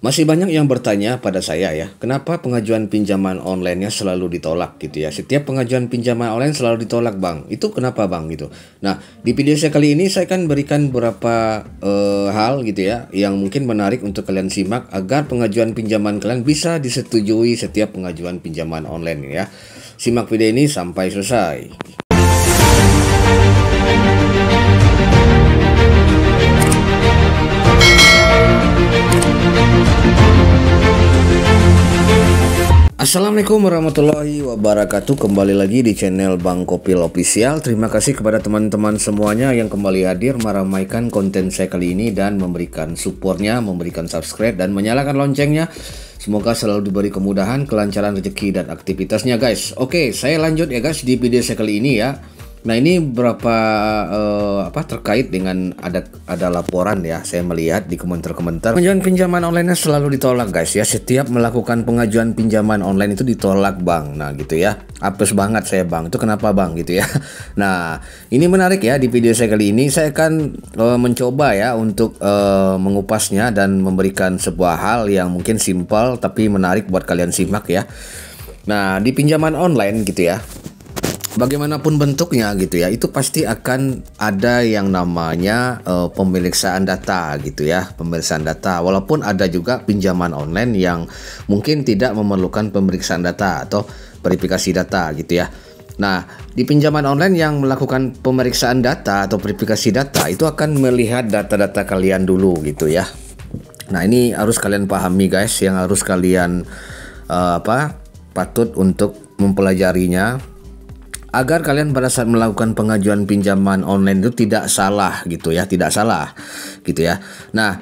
Masih banyak yang bertanya pada saya ya, kenapa pengajuan pinjaman online-nya selalu ditolak gitu ya. Setiap pengajuan pinjaman online selalu ditolak bang, itu kenapa bang gitu. Nah, di video saya kali ini saya akan berikan beberapa hal gitu ya, yang mungkin menarik untuk kalian simak agar pengajuan pinjaman kalian bisa disetujui setiap pengajuan pinjaman online ya. Simak video ini sampai selesai. Assalamualaikum warahmatullahi wabarakatuh. Kembali lagi di channel Bang Kopil Official. Terima kasih kepada teman-teman semuanya yang kembali hadir meramaikan konten saya kali ini dan memberikan supportnya, memberikan subscribe dan menyalakan loncengnya. Semoga selalu diberi kemudahan, kelancaran rezeki dan aktivitasnya guys. Oke, saya lanjut ya guys di video saya kali ini ya. Nah, ini berapa terkait dengan ada laporan ya, saya melihat di komentar-komentar pengajuan pinjaman online selalu ditolak guys ya. Setiap melakukan pengajuan pinjaman online itu ditolak bang. Nah gitu ya, apes banget saya bang, itu kenapa bang gitu ya. Nah ini menarik ya, di video saya kali ini saya akan mencoba ya untuk mengupasnya dan memberikan sebuah hal yang mungkin simpel tapi menarik buat kalian simak ya. Nah, di pinjaman online gitu ya, bagaimanapun bentuknya gitu ya, itu pasti akan ada yang namanya pemeriksaan data gitu ya, pemeriksaan data. Walaupun ada juga pinjaman online yang mungkin tidak memerlukan pemeriksaan data atau verifikasi data gitu ya. Nah, di pinjaman online yang melakukan pemeriksaan data atau verifikasi data itu akan melihat data-data kalian dulu gitu ya. Nah, ini harus kalian pahami guys, yang harus kalian patut untuk mempelajarinya agar kalian pada saat melakukan pengajuan pinjaman online itu tidak salah gitu ya, tidak salah gitu ya. Nah,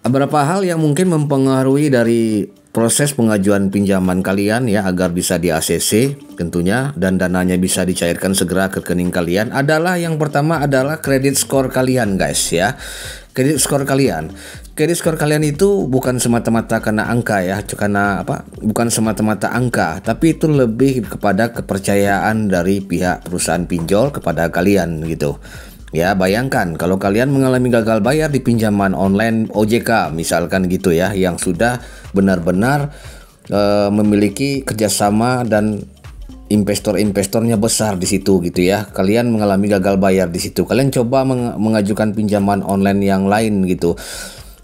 beberapa hal yang mungkin mempengaruhi dari proses pengajuan pinjaman kalian ya agar bisa di ACC tentunya dan dananya bisa dicairkan segera ke rekening kalian adalah, yang pertama adalah kredit skor kalian guys ya. Kredit skor kalian. Kredit skor kalian itu bukan semata-mata karena angka ya, karena bukan semata-mata angka, tapi itu lebih kepada kepercayaan dari pihak perusahaan pinjol kepada kalian gitu. Ya, bayangkan kalau kalian mengalami gagal bayar di pinjaman online OJK misalkan gitu ya, yang sudah benar-benar memiliki kerjasama dan investornya besar di situ gitu ya. Kalian mengalami gagal bayar di situ. Kalian coba mengajukan pinjaman online yang lain gitu.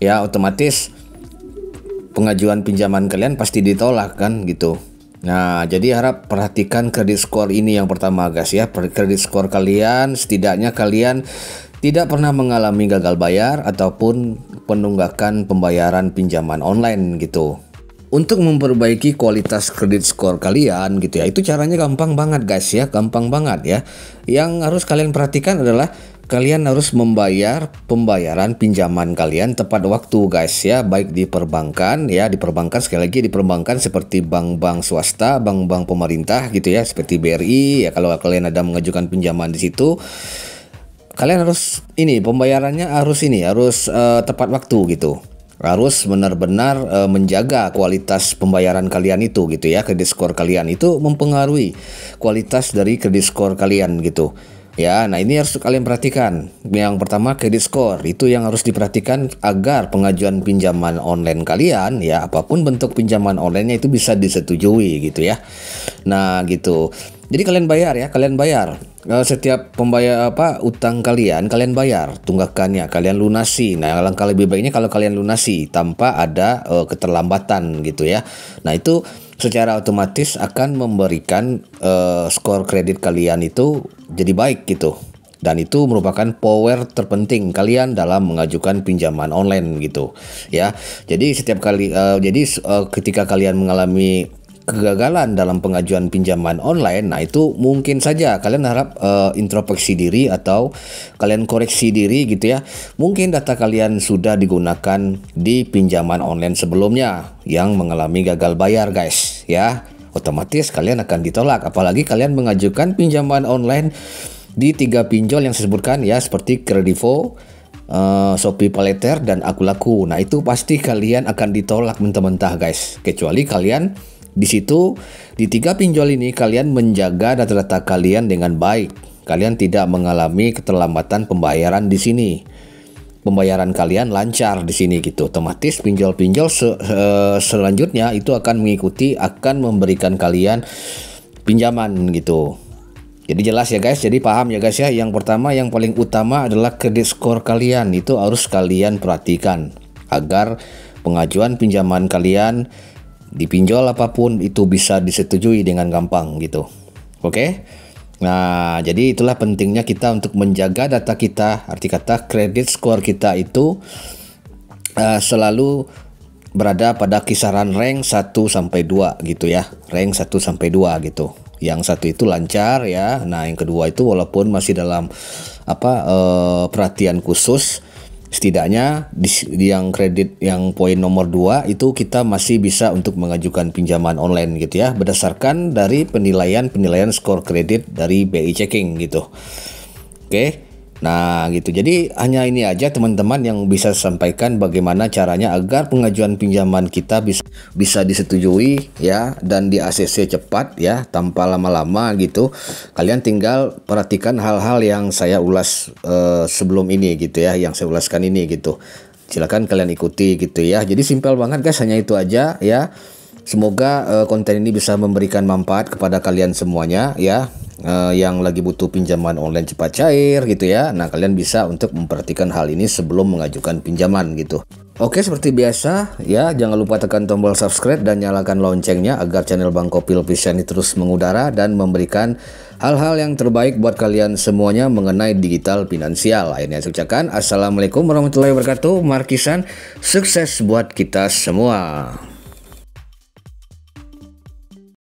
Ya, otomatis pengajuan pinjaman kalian pasti ditolak kan gitu. Nah, jadi harap perhatikan kredit skor ini yang pertama guys ya. Kredit skor kalian, setidaknya kalian tidak pernah mengalami gagal bayar ataupun penunggakan pembayaran pinjaman online gitu. Untuk memperbaiki kualitas kredit skor kalian gitu ya, itu caranya gampang banget guys ya, gampang banget ya. Yang harus kalian perhatikan adalah kalian harus membayar pembayaran pinjaman kalian tepat waktu guys ya, baik di perbankan ya, di perbankan, sekali lagi di perbankan seperti bank-bank swasta, bank-bank pemerintah gitu ya, seperti BRI ya. Kalau kalian ada mengajukan pinjaman di situ, kalian harus pembayarannya harus tepat waktu gitu. Harus benar-benar menjaga kualitas pembayaran kalian itu gitu ya. Kredit skor kalian itu mempengaruhi kualitas dari kredit skor kalian gitu ya. Nah, ini harus kalian perhatikan. Yang pertama, kredit skor itu yang harus diperhatikan agar pengajuan pinjaman online kalian ya, apapun bentuk pinjaman online-nya itu bisa disetujui gitu ya. Nah gitu, jadi kalian bayar ya, kalian bayar setiap pembayar utang kalian bayar tunggakannya, kalian lunasi. Nah, alangkah lebih baiknya kalau kalian lunasi tanpa ada keterlambatan gitu ya. Nah, itu secara otomatis akan memberikan skor kredit kalian itu jadi baik gitu. Dan itu merupakan power terpenting kalian dalam mengajukan pinjaman online gitu ya. Jadi setiap kali ketika kalian mengalami kegagalan dalam pengajuan pinjaman online, nah itu mungkin saja kalian harap introspeksi diri atau kalian koreksi diri gitu ya. Mungkin data kalian sudah digunakan di pinjaman online sebelumnya yang mengalami gagal bayar guys ya. Otomatis kalian akan ditolak, apalagi kalian mengajukan pinjaman online di 3 pinjol yang saya sebutkan ya, seperti Kredivo, Shopee Paylater dan Akulaku. Nah, itu pasti kalian akan ditolak mentah-mentah guys, kecuali kalian di situ di 3 pinjol ini kalian menjaga data-data kalian dengan baik. Kalian tidak mengalami keterlambatan pembayaran di sini. pembayaran kalian lancar di sini gitu. Otomatis pinjol-pinjol selanjutnya itu akan mengikuti, akan memberikan kalian pinjaman gitu. Jadi jelas ya guys, jadi paham ya guys ya. Yang pertama, yang paling utama adalah kredit skor kalian. Itu harus kalian perhatikan agar pengajuan pinjaman kalian di pinjol apapun itu bisa disetujui dengan gampang gitu. Oke? Nah, jadi itulah pentingnya kita untuk menjaga data kita. Arti kata kredit skor kita itu selalu berada pada kisaran rank 1 sampai 2 gitu ya. Rank 1 sampai 2 gitu. Yang satu itu lancar ya. Nah, yang kedua itu walaupun masih dalam perhatian khusus, setidaknya di yang kredit yang poin nomor 2 itu kita masih bisa untuk mengajukan pinjaman online gitu ya, berdasarkan dari penilaian skor kredit dari BI Checking gitu. Oke. Nah gitu, jadi hanya ini aja teman-teman yang bisa sampaikan bagaimana caranya agar pengajuan pinjaman kita bisa disetujui ya, dan di ACC cepat ya, tanpa lama-lama gitu. Kalian tinggal perhatikan hal-hal yang saya ulas sebelum ini gitu ya, yang saya ulaskan ini gitu. Silakan kalian ikuti gitu ya. Jadi simpel banget guys, hanya itu aja ya. Semoga konten ini bisa memberikan manfaat kepada kalian semuanya ya, yang lagi butuh pinjaman online cepat cair gitu ya. Nah, kalian bisa untuk memperhatikan hal ini sebelum mengajukan pinjaman gitu. Oke, seperti biasa ya, jangan lupa tekan tombol subscribe dan nyalakan loncengnya agar channel Bang Kopil Official ini terus mengudara dan memberikan hal-hal yang terbaik buat kalian semuanya mengenai digital finansial. Akhirnya saya ucapkan assalamualaikum warahmatullahi wabarakatuh. Markisan, sukses buat kita semua.